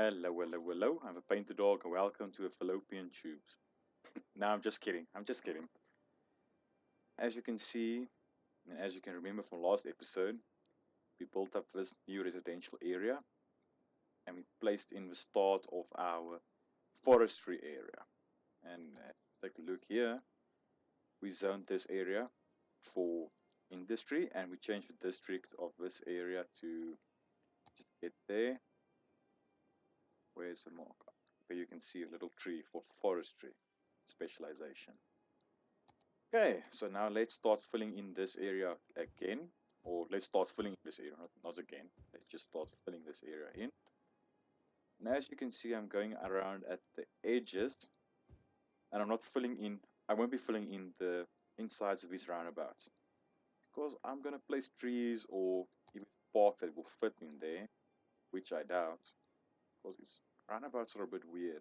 Hello, hello, hello. I'm a painter dog and welcome to a fallopian tubes. No, I'm just kidding. I'm just kidding. As you can see, and as you can remember from last episode, we built up this new residential area and we placed in the start of our forestry area. And take a look here. We zoned this area for industry and we changed the district of this area to just get there. Where's the mark? Where you can see a little tree for forestry specialization. Okay, so now let's start filling in this area again, or let's start filling in this area, not again. Let's just start filling this area in. And as you can see, I'm going around at the edges, and I'm not filling in, I won't be filling in the insides of these roundabouts, because I'm going to place trees or even park that will fit in there, which I doubt, because these roundabouts are a bit weird.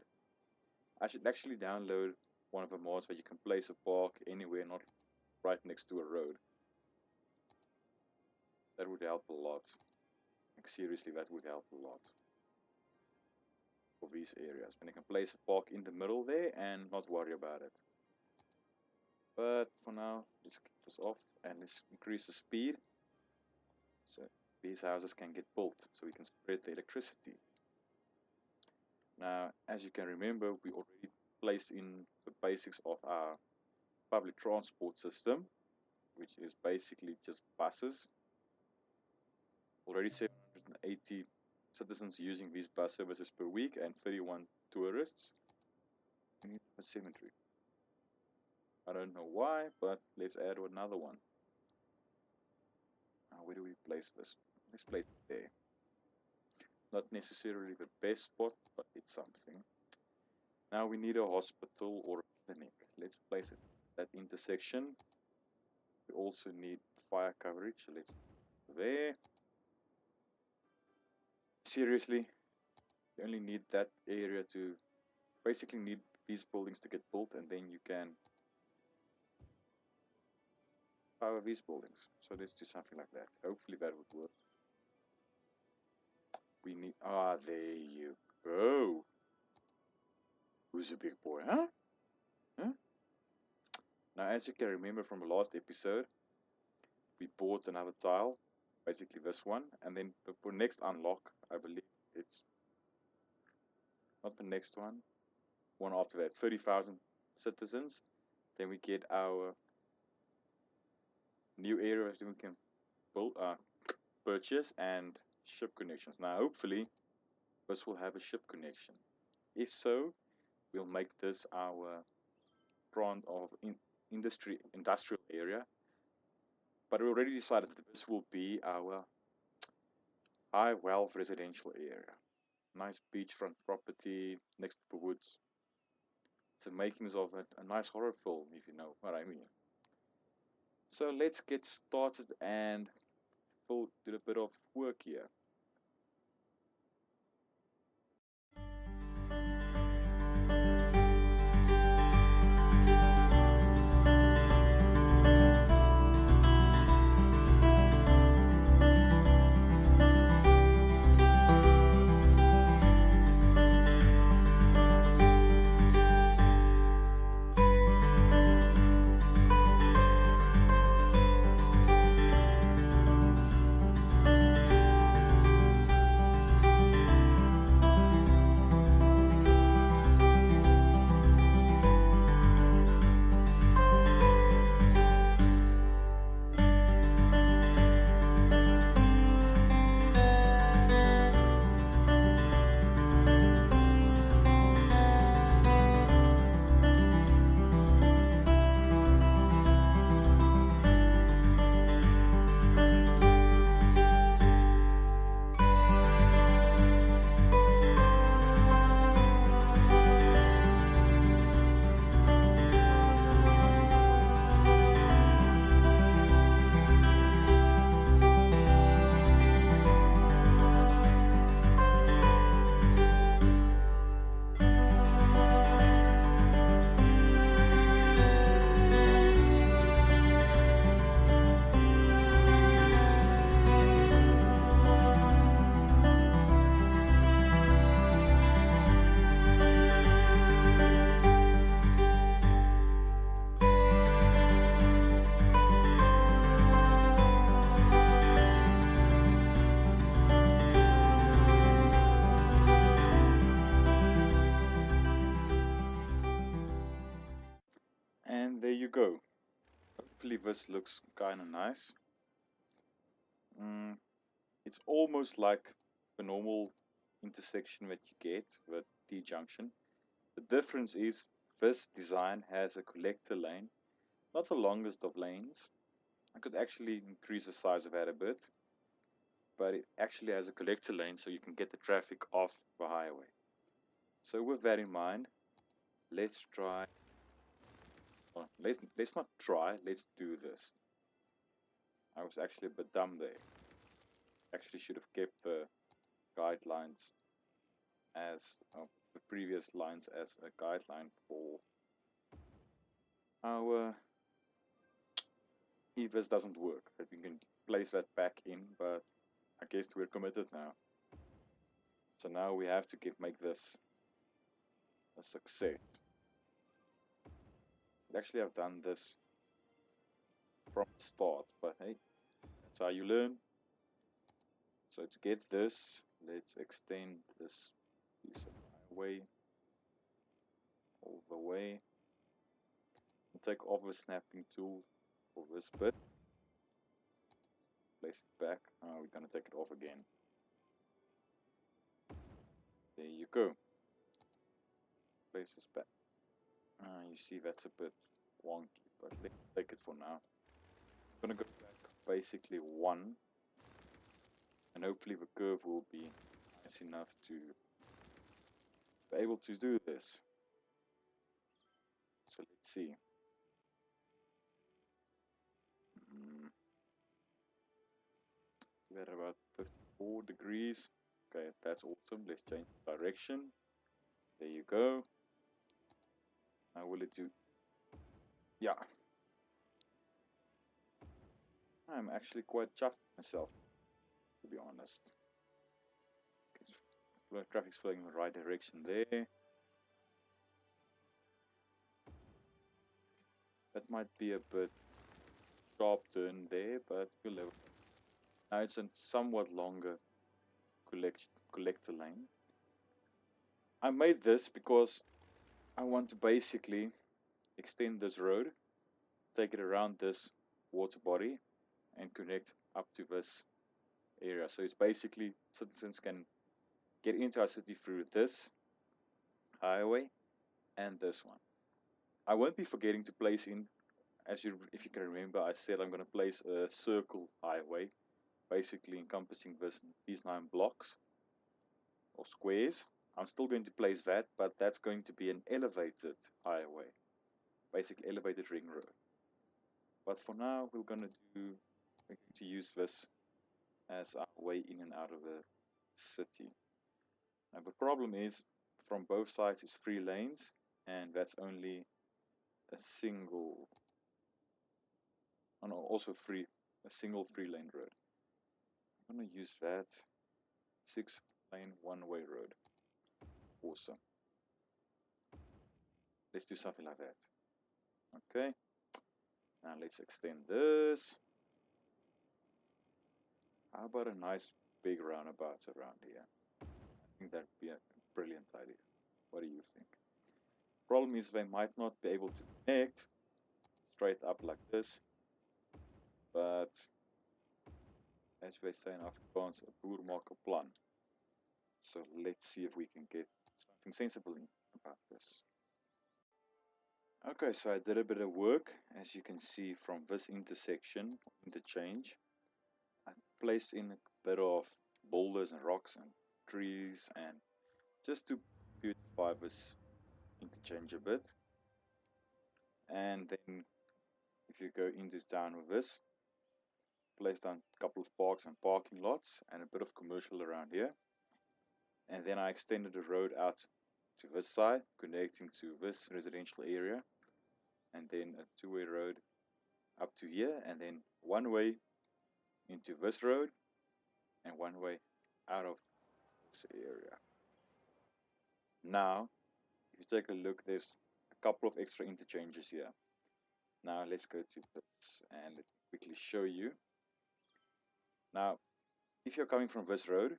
I should actually download one of the mods where you can place a park anywhere, not right next to a road. That would help a lot. Like seriously, that would help a lot for these areas. When you can place a park in the middle there and not worry about it. But for now, let's keep this off and let's increase the speed so these houses can get built so we can spread the electricity. Now, as you can remember, we already placed in the basics of our public transport system, which is basically just buses. Already 780 citizens using these bus services per week and 31 tourists. We need a cemetery. I don't know why, but let's add another one. Now, where do we place this? Let's place it there. Not necessarily the best spot, but it's something. Now we need a hospital or a clinic. Let's place it at that intersection. We also need fire coverage, so let's there. Seriously, you only need that area to basically need these buildings to get built, and then you can power these buildings. So let's do something like that. Hopefully that would work. We need, there you go. Who's a big boy, huh? Huh? Now, as you can remember from the last episode, we bought another tile, basically this one, and then for next unlock, I believe it's not the next one after that, 30,000 citizens, then we get our new areas that we can build, purchase and ship connections. Now, hopefully, this will have a ship connection. If so, we'll make this our front of industrial area. But we already decided that this will be our high wealth residential area. Nice beachfront property next to the woods. It's the makings of a nice horror film, if you know what I mean. So let's get started and do a bit of work here. Hopefully this looks kind of nice. It's almost like the normal intersection that you get with T-junction. The difference is this design has a collector lane, not the longest of lanes. I could actually increase the size of that a bit, but it actually has a collector lane so you can get the traffic off the highway. So with that in mind, let's try, well, let's not try, let's do this. I was actually a bit dumb there. Actually should have kept the guidelines as the previous lines as a guideline for our if this doesn't work, that we can place that back in, but I guess we're committed now. So now we have to make this a success. Actually, I've done this from the start, but hey, that's how you learn. So to get this, let's extend this piece of highway all the way. We'll take off the snapping tool for this bit. Place it back. We're gonna take it off again. There you go. Place this back. You see that's a bit wonky, but let's take it for now. I'm gonna go back basically 1, and hopefully the curve will be nice enough to be able to do this. So let's see. We're at about 54 degrees. Okay, that's awesome. Let's change direction. There you go. Now will it do? Yeah. I'm actually quite chuffed with myself, to be honest. The traffic's flowing in the right direction there. That might be a bit sharp turn there, but we'll live. Now it's a somewhat longer collector lane. I made this because I want to basically extend this road, take it around this water body, and connect up to this area. So it's basically citizens can get into our city through this highway and this one. I won't be forgetting to place in, if you can remember, I said I'm going to place a circle highway, basically encompassing these 9 blocks or squares. I'm still going to place that, but that's going to be an elevated highway, basically elevated ring road. But for now, we're going to use this as our way in and out of the city. Now the problem is, from both sides is 3 lanes, and that's only a single, also a single 3-lane road. I'm going to use that 6-lane one-way road. Awesome. Let's do something like that. Okay. Now let's extend this. How about a nice big roundabout around here? I think that'd be a brilliant idea. What do you think? Problem is they might not be able to connect straight up like this, but as they say in Afrikaans, 'n boer maak 'n plan. So let's see if we can get something sensible about this. Okay, so I did a bit of work, as you can see from this interchange. I placed in a bit of boulders and rocks and trees, and just to beautify this interchange a bit. And then if you go into town with this, place down a couple of parks and parking lots and a bit of commercial around here. And then I extended the road out to this side, connecting to this residential area, and then a 2-way road up to here, and then 1 way into this road and 1 way out of this area. Now if you take a look, there's a couple of extra interchanges here. Now let's go to this and let me quickly show you. Now if you're coming from this road,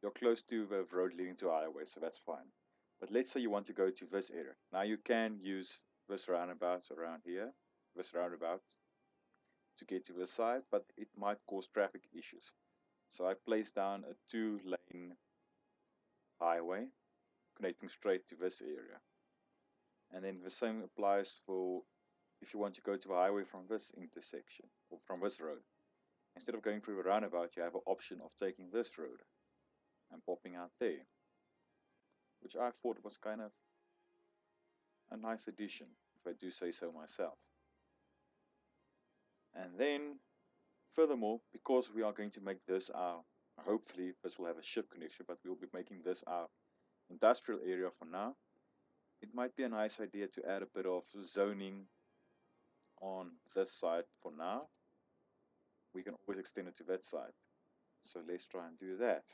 you're close to the road leading to a highway, so that's fine. But let's say you want to go to this area. Now you can use this roundabout around here, this roundabout, to get to this side, but it might cause traffic issues. So I placed down a 2-lane highway connecting straight to this area. And then the same applies for if you want to go to a highway from this intersection, or from this road. Instead of going through a roundabout, you have an option of taking this road and popping out there, which I thought was kind of a nice addition, if I do say so myself. And then, furthermore, because we are going to make this our, hopefully this will have a ship connection, but we'll be making this our industrial area for now, it might be a nice idea to add a bit of zoning on this side for now. We can always extend it to that side. So let's try and do that.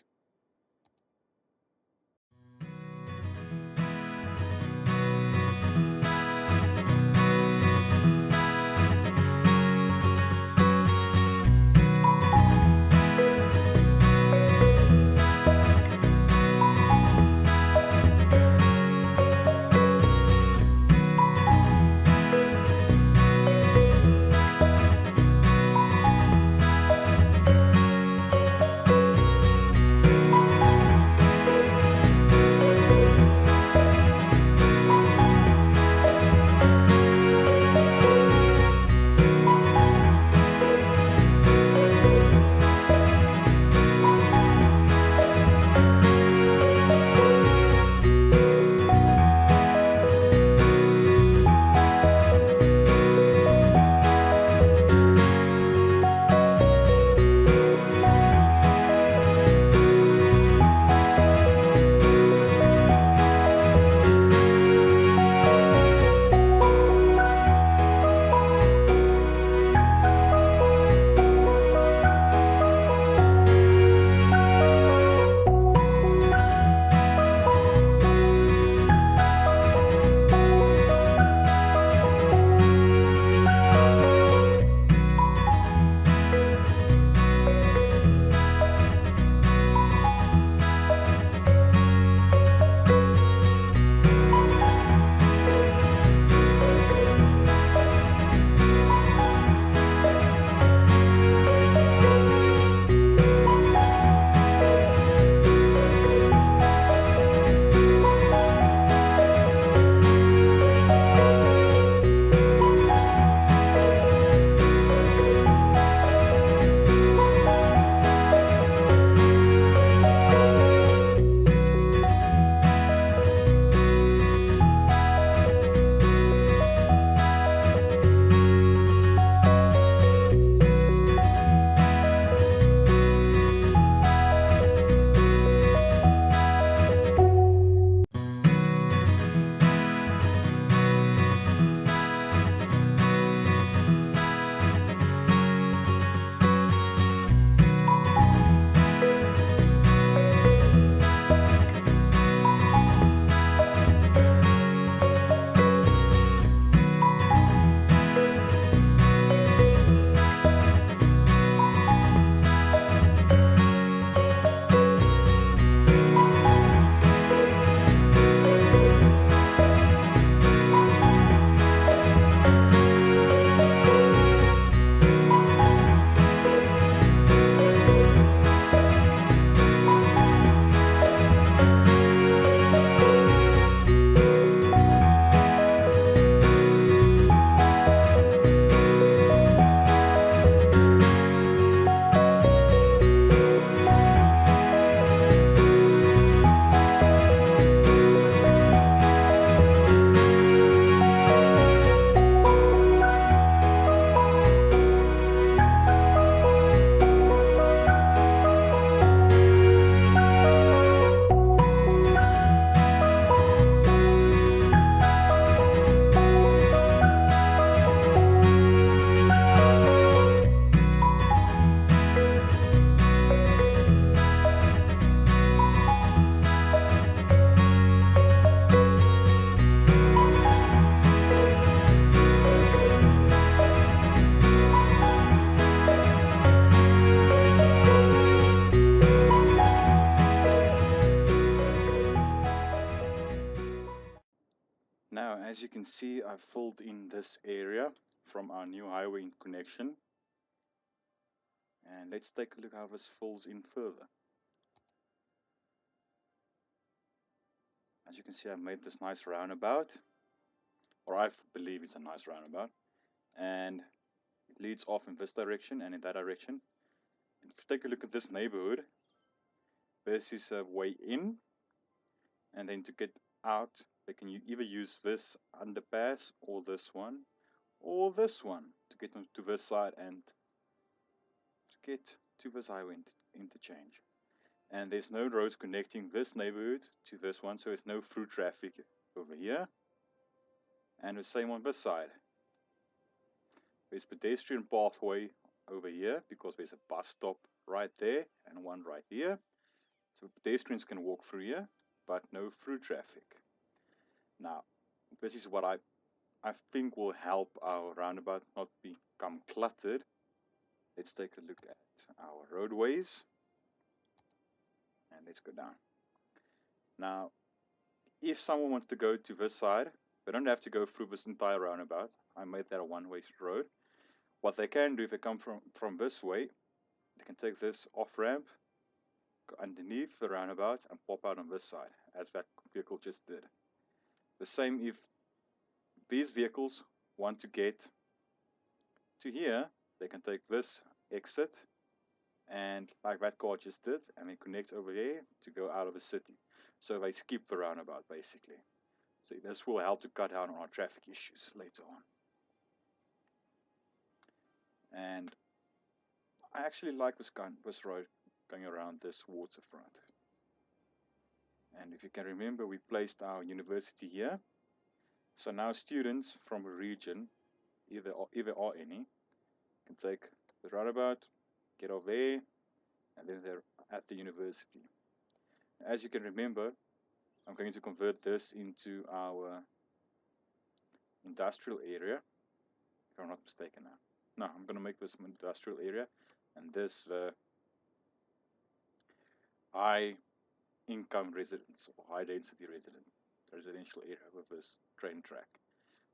As you can see, I've filled in this area from our new highway connection. And let's take a look how this fills in further. As you can see, I've made this nice roundabout, or I believe it's a nice roundabout, and it leads off in this direction and in that direction. And if you take a look at this neighborhood, this is a way in, and then to get out, they can either use this underpass or this one to get to this side and to get to this highway interchange. And there's no roads connecting this neighborhood to this one, so there's no through traffic over here. And the same on this side. There's pedestrian pathway over here because there's a bus stop right there and one right here. So pedestrians can walk through here, but no through traffic. Now, this is what I think will help our roundabout not become cluttered. Let's take a look at our roadways. And let's go down. Now, if someone wants to go to this side, they don't have to go through this entire roundabout. I made that a one-way road. What they can do if they come from this way, they can take this off-ramp, go underneath the roundabout and pop out on this side, as that vehicle just did. The same if these vehicles want to get to here, they can take this exit and like that car just did, and then connect over there to go out of the city. So they skip the roundabout basically. So this will help to cut down on our traffic issues later on. And I actually like this road going around this waterfront. And if you can remember, we placed our university here. So now students from a region, if there are any, can take the roundabout, get over there, and then they're at the university. As you can remember, I'm going to convert this into our industrial area, if I'm not mistaken now. No, I'm going to make this an industrial area, and this the high income residents or high density residential area with this train track.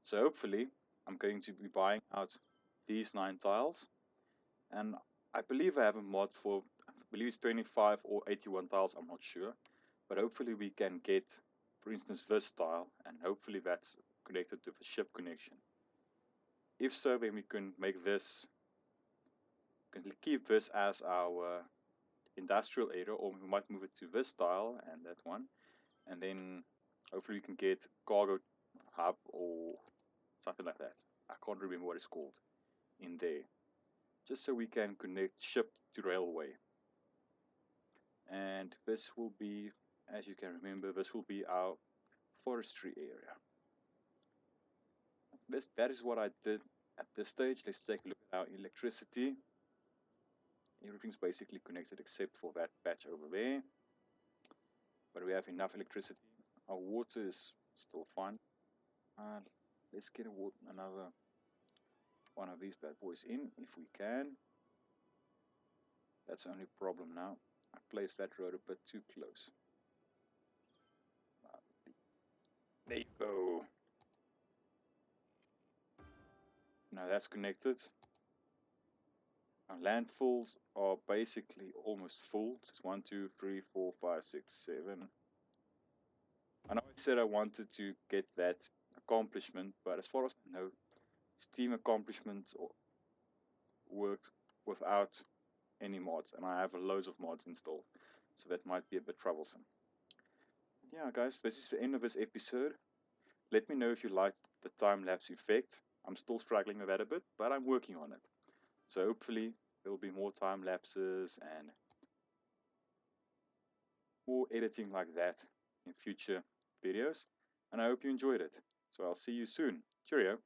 So hopefully I'm going to be buying out these 9 tiles, and I believe I have a mod for, I believe it's 25 or 81 tiles, I'm not sure, but hopefully we can get, for instance, this tile, and hopefully that's connected to the ship connection. If so, then we can make this, keep this as our industrial area, or we might move it to this tile and that one, and then hopefully we can get cargo hub or something like that. I can't remember what it's called in there, just so we can connect ship to railway. And this will be, as you can remember, this will be our forestry area. That is what I did at this stage. Let's take a look at our electricity. Everything's basically connected except for that patch over there, but we have enough electricity. Our water is still fine. Let's get another one of these bad boys in if we can. That's the only problem now. I placed that road a bit too close. There you go. Now that's connected. Our landfills are basically almost full. It's 1, 2, 3, 4, 5, 6, 7. I know I said I wanted to get that accomplishment, but as far as I know, Steam accomplishments work without any mods, and I have loads of mods installed, so that might be a bit troublesome. Yeah, guys, this is the end of this episode. Let me know if you liked the time-lapse effect. I'm still struggling with that a bit, but I'm working on it. So hopefully there will be more time lapses and more editing like that in future videos. And I hope you enjoyed it. So I'll see you soon. Cheerio.